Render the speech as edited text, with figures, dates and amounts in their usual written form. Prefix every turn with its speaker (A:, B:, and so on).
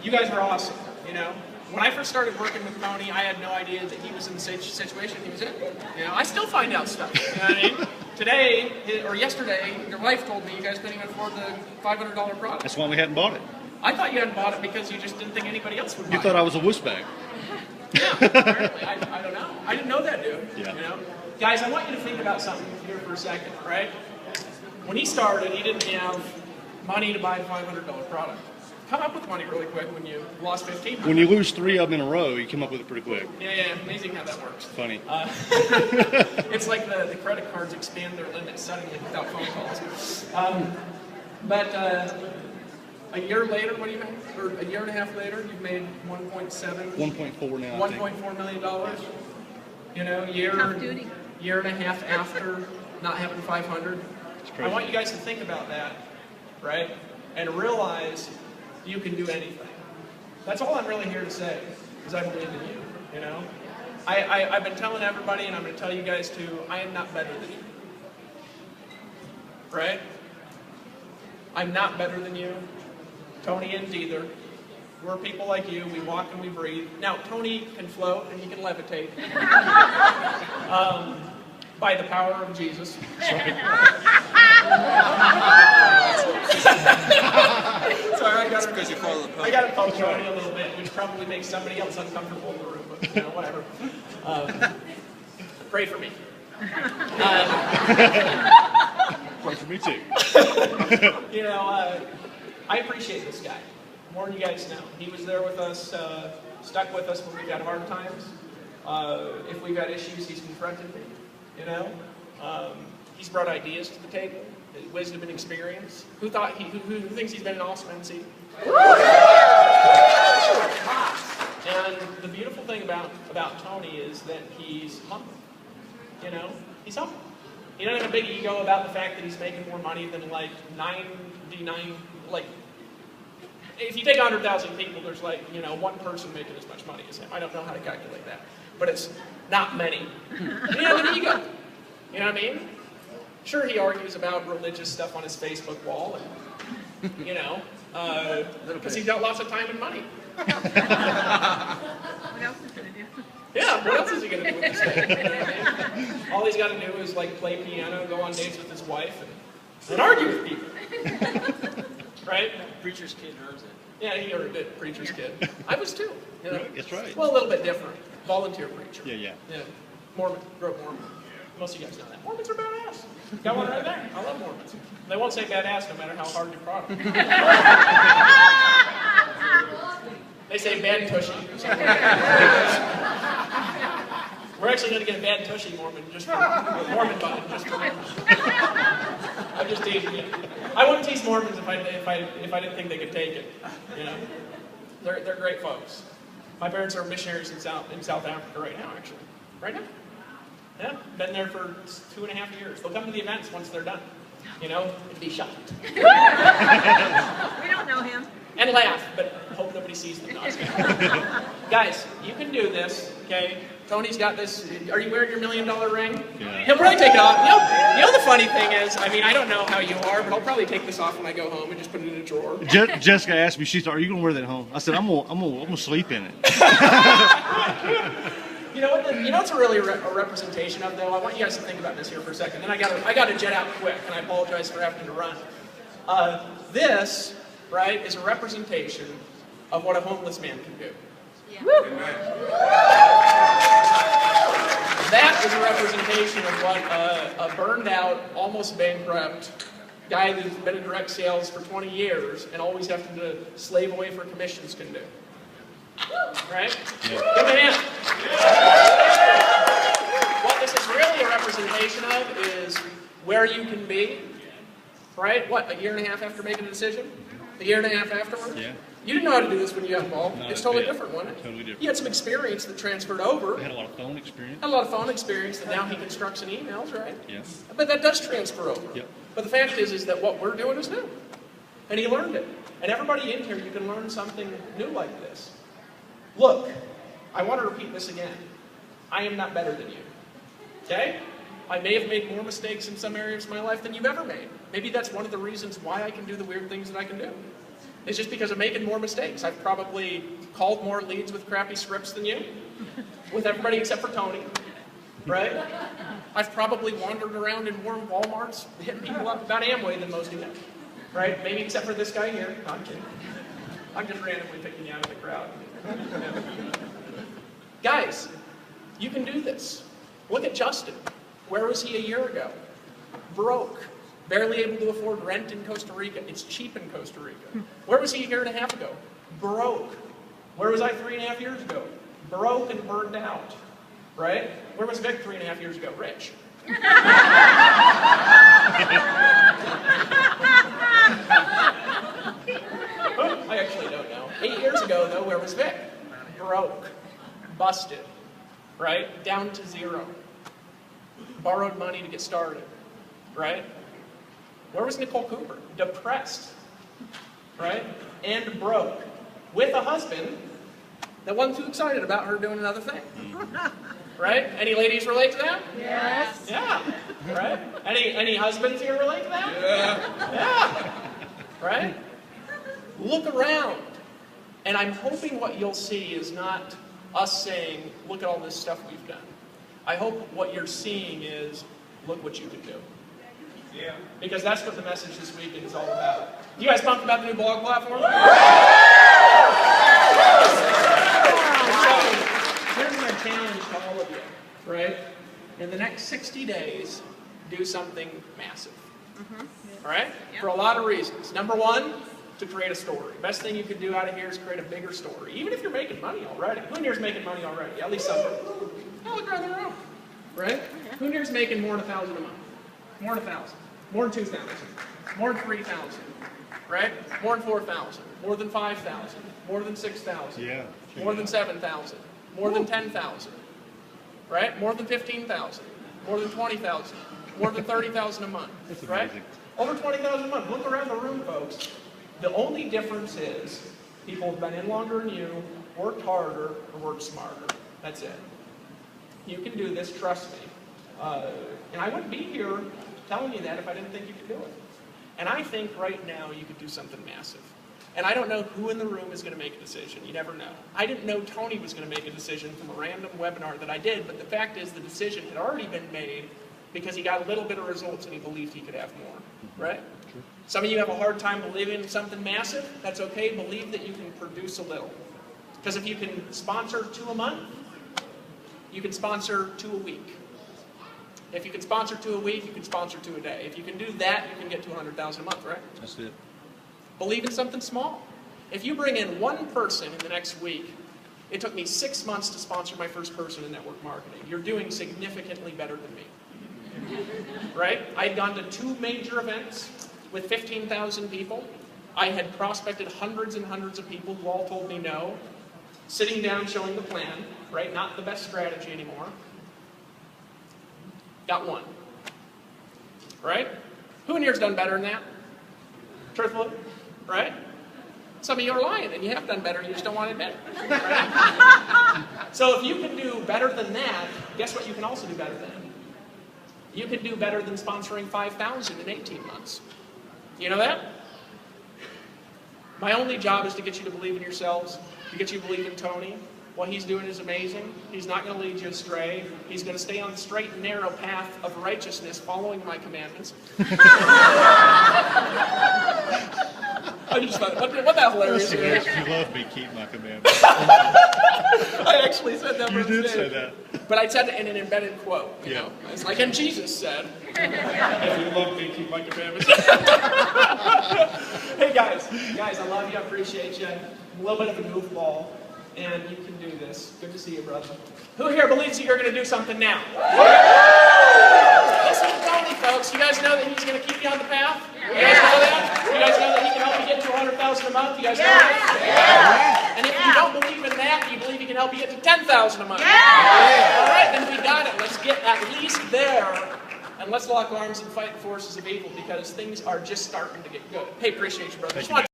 A: You guys are awesome, you know. When I first started working with Tony, I had no idea that he was in the same situation he was in. You know, I still find out stuff. You know what I mean? Today, or yesterday, your wife told me you guys couldn't even afford the $500 product.
B: That's why we hadn't bought it.
A: I thought you hadn't bought it because you just didn't think anybody else would buy it.
B: You thought I was a wuss bag.
A: Yeah, apparently. I don't know. I didn't know that dude.
B: Yeah.
A: You know? Guys, I want you to think about something here for a second, right? When he started, he didn't have money to buy a $500 product. Come up with money really quick when you lost 15.
B: When you lose 3 of them in a row, you come up with it pretty quick.
A: Yeah, amazing how that works.
B: Funny.
A: It's like the credit cards expand their limits suddenly without phone calls. But a year later, what do you make? Or a year and a half later, you've made 1.7.
B: 1.4 now.
A: $1.4 million. You know, year and a half after not having 500. I want you guys to think about that, right? And realize you can do anything. That's all I'm really here to say, is I believe in you, you know? I've been telling everybody, and I'm going to tell you guys too, I am not better than you. Right? I'm not better than you. Tony isn't either. We're people like you. We walk and we breathe. Now, Tony can float and he can levitate. By the power of Jesus. Sorry, I got to poke Tony a little bit, which probably makes somebody else uncomfortable in the room, but you know, whatever. Pray for me.
B: Pray for me too.
A: You know, I appreciate this guy more than you guys know. He was there with us, stuck with us when we've had hard times. If we've had issues, he's confronted me. You know, he's brought ideas to the table, wisdom and experience. Who thinks he's been an awesome MC? And the beautiful thing about Tony is that he's humble. You know, he's humble. He doesn't have a big ego about the fact that he's making more money than like 99, like, if you take 100,000 people, there's like, you know, one person making as much money as him. I don't know how to calculate that, but it's not many. He doesn't have an ego. You know what I mean? Sure, he argues about religious stuff on his Facebook wall, and, you know, because he's got lots of time and money.
C: What else is he going to do?
A: Yeah, what else is he going to do with his day? You know what I mean? All he's got to do is like play piano, go on dates with his wife, and argue with people. Right?
D: Preacher's kid earns it.
A: Yeah, he earned it, preacher's kid. I was too. You know?
B: That's right.
A: Well, a little bit different. Volunteer preacher.
B: Yeah.
A: Mormon, grew up Mormon. Most of you guys know that. Mormons are badass. Got one right there. I love Mormons. They won't say badass no matter how hard you prod them. They say bad tushy. We're actually going to get a bad tushy Mormon just for Mormon button, just for Mormons. I'm just teasing you. I wouldn't tease Mormons if I didn't think they could take it. You know, they're great folks. My parents are missionaries in South Africa right now, actually. Right now. Yeah, been there for 2.5 years. They'll come to the events once they're done. You know, and be shocked.
C: We don't know him.
A: And laugh, but hope nobody sees them. Guys, you can do this, okay? Tony's got this. Are you wearing your $1 million ring?
B: Yeah.
A: He'll probably take it off. You know the funny thing is, I mean, I don't know how you are, but I'll probably take this off when I go home and just put it in a drawer.
B: Jessica asked me, she said, "Are you gonna wear that home?" I said, "I'm gonna sleep in it."
A: You know what? You know what's really a representation of, though? I want you guys to think about this here for a second. Then I got to jet out quick, and I apologize for having to run. This, right, is a representation of what a homeless man can do.
C: Yeah.
A: That is a representation of what a burned out, almost bankrupt guy who's been in direct sales for 20 years and always having to slave away for commissions can do. Right? Yeah. Give him a hand. What this is really a representation of is where you can be. Right? What, a year and a half after making a decision? A year and a half afterwards?
B: Yeah.
A: You didn't know how to do this when you got involved.
B: Not
A: It's
B: a
A: totally
B: bit.
A: different, wasn't it?
B: Totally different.
A: You had some experience that transferred over.
B: I had a lot of phone experience.
A: Had a lot of phone experience that now he constructs in emails, right?
B: Yeah.
A: But that does transfer over.
B: Yep.
A: But the fact is that what we're doing is new. And he learned it. And everybody in here, you can learn something new like this. Look, I want to repeat this again. I am not better than you. Okay? I may have made more mistakes in some areas of my life than you've ever made. Maybe that's one of the reasons why I can do the weird things that I can do. is just because I'm making more mistakes. I've probably called more leads with crappy scripts than you, with everybody except for Tony, right? I've probably wandered around in more Walmarts hitting people up about Amway than most of you, right? Maybe except for this guy here. No, I'm kidding. I'm just randomly picking you out of the crowd. Guys, you can do this. Look at Justin. Where was he a year ago? Broke. Barely able to afford rent in Costa Rica. It's cheap in Costa Rica. Where was he a year and a half ago? Broke. Where was I 3.5 years ago? Broke and burned out. Right? Where was Vic 3.5 years ago? Rich. I actually don't know. 8 years ago, though, where was Vic? Broke. Busted. Right? Down to zero. Borrowed money to get started. Right? Where was Nicole Cooper? Depressed. Right? And broke. With a husband that wasn't too excited about her doing another thing. Right? Any ladies relate to that?
C: Yes.
A: Yeah. Right? Any husbands here relate to that? Yeah. Yeah. Right? Look around. And I'm hoping what you'll see is not us saying, look at all this stuff we've done. I hope what you're seeing is, look what you can do. Yeah. Because that's what the message this weekend is all about. You guys pumped about the new blog platform? So, here's my challenge to all of you, right? In the next 60 days, do something massive. All right? Yep. For a lot of reasons. Number one, to create a story. Best thing you can do out of here is create a bigger story. Even if you're making money already. Who in here is making money already? At least some. Oh, look around the room. Right? Who in here is making more than $1,000 a month? More than 1,000. More than 2,000. More than 3,000. Right? More than 4,000. More than 5,000. More than 6,000.
B: Yeah.
A: More than 7,000. More than 10,000. Right? More than 15,000. More than 20,000. More than 30,000 a month.
B: That's
A: right?
B: amazing.
A: Over 20,000 a month. Look around the room, folks. The only difference is people have been in longer than you, worked harder, or worked smarter. That's it. You can do this, trust me. And I wouldn't be here telling you that if I didn't think you could do it. And I think right now you could do something massive. And I don't know who in the room is going to make a decision. You never know. I didn't know Tony was going to make a decision from a random webinar that I did, but the fact is the decision had already been made because he got a little bit of results and he believed he could have more, right? True. Some of you have a hard time believing in something massive. That's okay. Believe that you can produce a little. Because if you can sponsor 2 a month, you can sponsor 2 a week. If you can sponsor 2 a week, you can sponsor 2 a day. If you can do that, you can get to 100,000 a month, right?
B: That's it.
A: Believe in something small. If you bring in 1 person in the next week, it took me 6 months to sponsor my first person in network marketing. You're doing significantly better than me. Right? I had gone to 2 major events with 15,000 people. I had prospected hundreds and hundreds of people who all told me no. Sitting down, showing the plan, right? Not the best strategy anymore. Got 1. Right? Who in here has done better than that? Truthfully? Right? Some of you are lying, and you have done better, you just don't want to admit it. Right? So if you can do better than that, guess what you can also do better than? You can do better than sponsoring 5,000 in 18 months. You know that? My only job is to get you to believe in yourselves, to get you to believe in Tony. What he's doing is amazing. He's not going to lead you astray. He's going to stay on the straight and narrow path of righteousness, following my commandments. I just thought, what that hilarious is.
B: If you love me, keep my commandments.
A: I actually said that.
B: You did say that.
A: But I said it in an embedded quote. You know? It's like, and Jesus said, if you love me, keep my commandments. Hey guys, I love you, I appreciate you. I'm a little bit of a goofball, and you can do this. Good to see you, brother. Who here believes that you're going to do something now? Listen to Tony, folks. You guys know that he's going to keep you on the path? You guys know that? You guys know that he can help you get to 100,000 a month? You guys know that? And if you don't believe in that, you believe he can help you get to 10,000 a month? All right, then we got it. Let's get at least there. And let's lock arms and fight the forces of evil, because things are just starting to get good. Hey, appreciate you, brother.